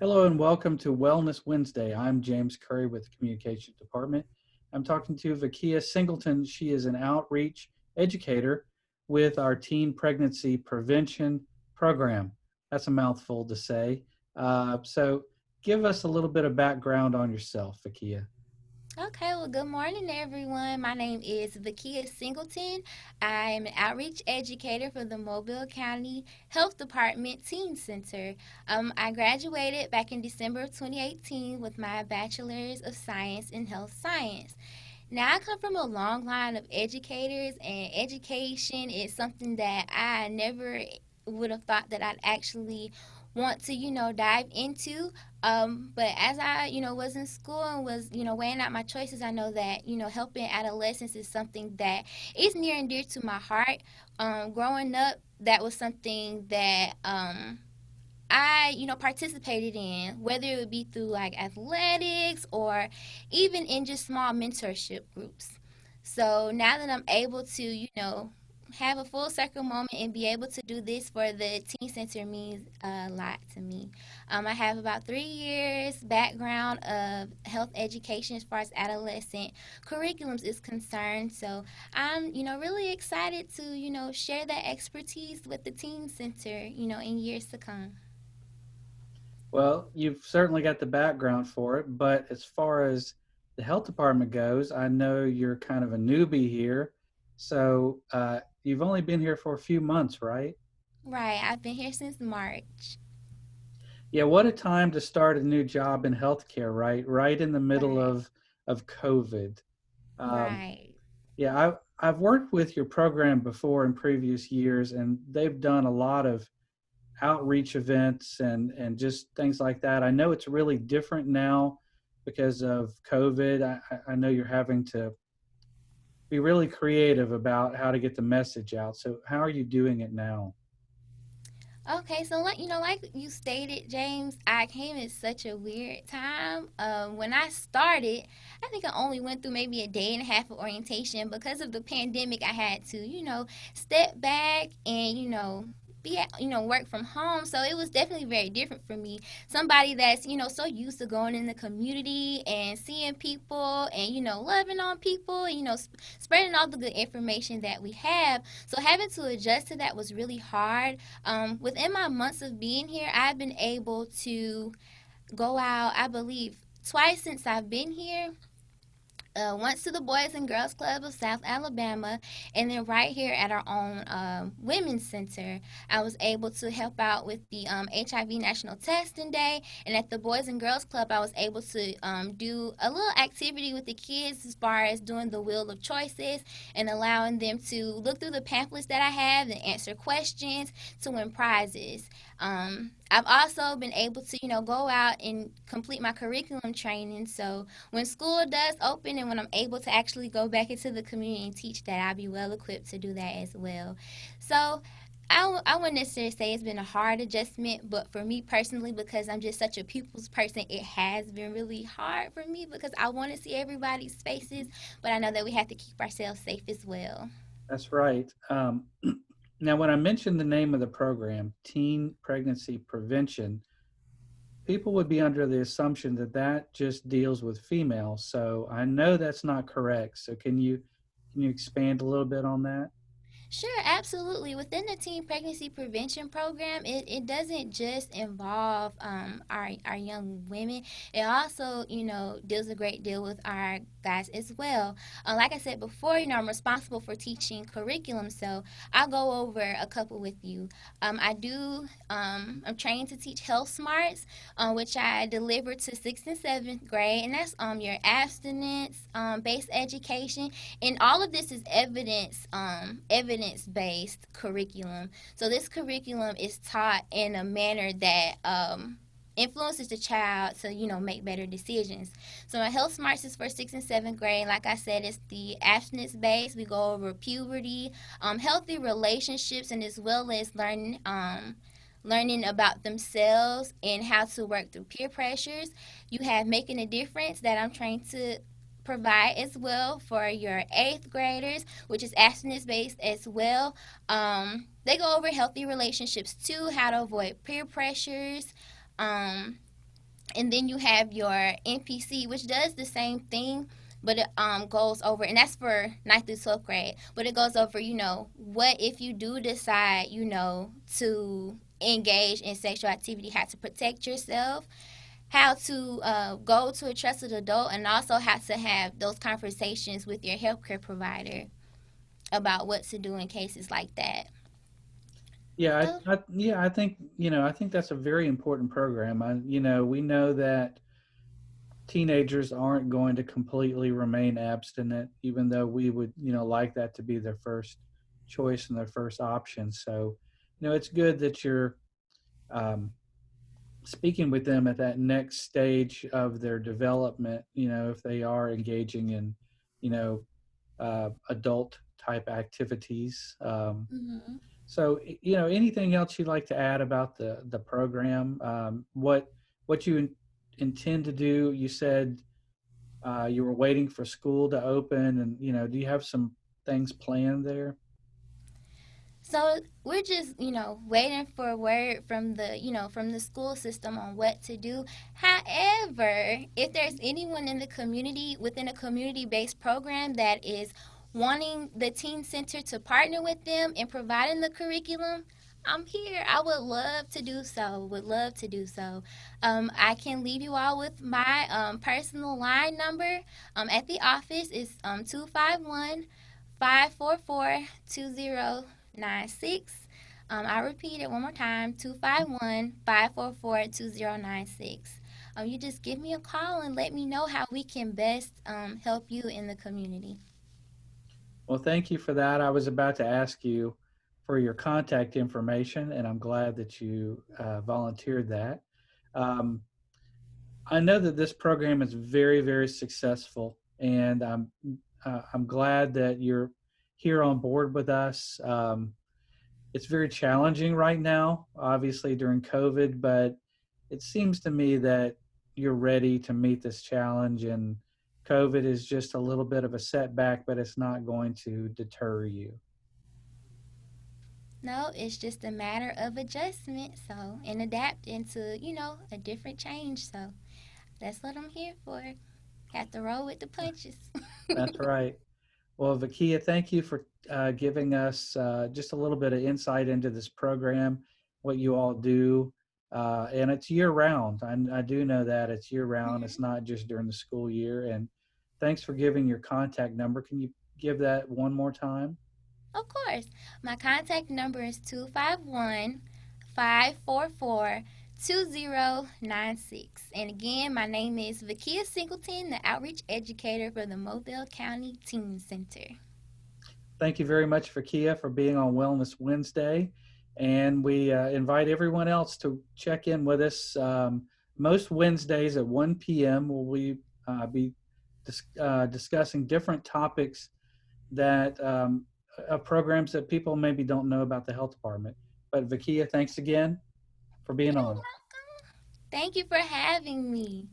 Hello and welcome to Wellness Wednesday. I'm James Currie with the Communications Department. I'm talking to V'Keyah Singleton. She is an outreach educator with our teen pregnancy prevention program. That's a mouthful to say. So, give us a little bit of background on yourself, V'Keyah. Okay, well, good morning, everyone. My name is V'Keyah Singleton. I'm an outreach educator for the Mobile County Health Department Teen Center. I graduated back in December of 2018 with my Bachelor's of Science in Health Science. Now, I come from a long line of educators, and education is something that I never would have thought that I'd actually want to, dive into. But as I, was in school and was, weighing out my choices, I know that, helping adolescents is something that is near and dear to my heart. Growing up, that was something that I, participated in, whether it would be through like athletics or even in just small mentorship groups. So now that I'm able to, have a full circle moment and be able to do this for the teen center means a lot to me. I have about 3 years background of health education as far as adolescent curriculums is concerned. So I'm, really excited to, share that expertise with the teen center, in years to come. Well, you've certainly got the background for it, but as far as the health department goes, I know you're kind of a newbie here. So, you've only been here for a few months, right? Right. I've been here since March. Yeah, what a time to start a new job in healthcare, right? Right in the middle Right. of COVID. Um, Right. yeah, I've worked with your program before in previous years, and they've done a lot of outreach events and just things like that. I know it's really different now because of COVID. I know you're having to be really creative about how to get the message out. So, how are you doing it now? Okay, so like you stated, James, I came at such a weird time. When I started, I think I only went through maybe a day and a half of orientation because of the pandemic. I had to, step back and be at, work from home. So it was definitely very different for me. Somebody that's so used to going in the community and seeing people and loving on people, and, spreading all the good information that we have. So having to adjust to that was really hard. Within my months of being here, I've been able to go out, I believe, twice since I've been here. Once to the Boys and Girls Club of South Alabama, and then right here at our own Women's Center, I was able to help out with the HIV National Testing Day. And at the Boys and Girls Club, I was able to do a little activity with the kids as far as doing the Wheel of Choices and allowing them to look through the pamphlets that I have and answer questions to win prizes. I've also been able to, go out and complete my curriculum training. So when school does open and when I'm able to actually go back into the community and teach that, I'll be well equipped to do that as well. So I wouldn't necessarily say it's been a hard adjustment, but for me personally, because I'm just such a people's person, it has been really hard for me because I want to see everybody's faces, but I know that we have to keep ourselves safe as well. That's right. Now, when I mentioned the name of the program, Teen Pregnancy Prevention, people would be under the assumption that that just deals with females. So I know that's not correct. So can you expand a little bit on that? Sure, absolutely. Within the teen pregnancy prevention program, it doesn't just involve our young women. It also, deals a great deal with our guys as well. Like I said before, I'm responsible for teaching curriculum, so I'll go over a couple with you. I'm trained to teach health smarts, which I deliver to sixth and seventh grade, and that's your abstinence based education, and all of this is evidence based curriculum. So this curriculum is taught in a manner that influences the child to make better decisions. So my health smarts is for sixth and seventh grade. Like I said, it's the abstinence based. We go over puberty, healthy relationships, and as well as learning about themselves and how to work through peer pressures. You have making a difference that I'm trained to provide as well for your eighth graders, which is abstinence based as well. They go over healthy relationships too, how to avoid peer pressures, um, And then you have your NPC, which does the same thing, but it goes over, and that's for ninth through 12th grade. But it goes over, what if you do decide, to engage in sexual activity, how to protect yourself, how to go to a trusted adult, and also how to have those conversations with your healthcare provider about what to do in cases like that. Yeah, So, yeah, I think I think that's a very important program. We know that teenagers aren't going to completely remain abstinent, even though we would like that to be their first choice and their first option. So, it's good that you're um, speaking with them at that next stage of their development. If they are engaging in you know adult type activities. mhm. So, anything else you'd like to add about the program? What you intend to do? You said you were waiting for school to open, and do you have some things planned there? So we're just, waiting for a word from the school system on what to do. However, if there's anyone in the community within a community-based program that is wanting the teen center to partner with them in providing the curriculum, I'm here. I would love to do so. Would love to do so. I can leave you all with my personal line number at the office. It's 251 544-2096. I repeat it one more time, 251-544-2096. You just give me a call and let me know how we can best help you in the community. Well, thank you for that. I was about to ask you for your contact information, and I'm glad that you volunteered that. Um, I know that this program is very, very successful, and I'm glad that you're here on board with us. It's very challenging right now, obviously during COVID, but it seems to me that you're ready to meet this challenge, and COVID is just a little bit of a setback, but it's not going to deter you. No, it's just a matter of adjustment, so and adapting to, a different change. So that's what I'm here for. Have to roll with the punches. That's right. Well, V'Keyah, thank you for giving us just a little bit of insight into this program, what you all do. And it's year round. I do know that it's year round. It's Mhm. not just during the school year. And thanks for giving your contact number. Can you give that one more time? Of course. My contact number is 251-544-2096. And again, my name is V'Keyah Singleton, the outreach educator for the Mobile County Teen Center. Thank you very much, V'Keyah, for being on Wellness Wednesday. And we invite everyone else to check in with us most Wednesdays at 1 p.m. Will we be discussing different topics that programs that people maybe don't know about the health department. But V'Keyah, thanks again for being You're on. welcome. Thank you for having me.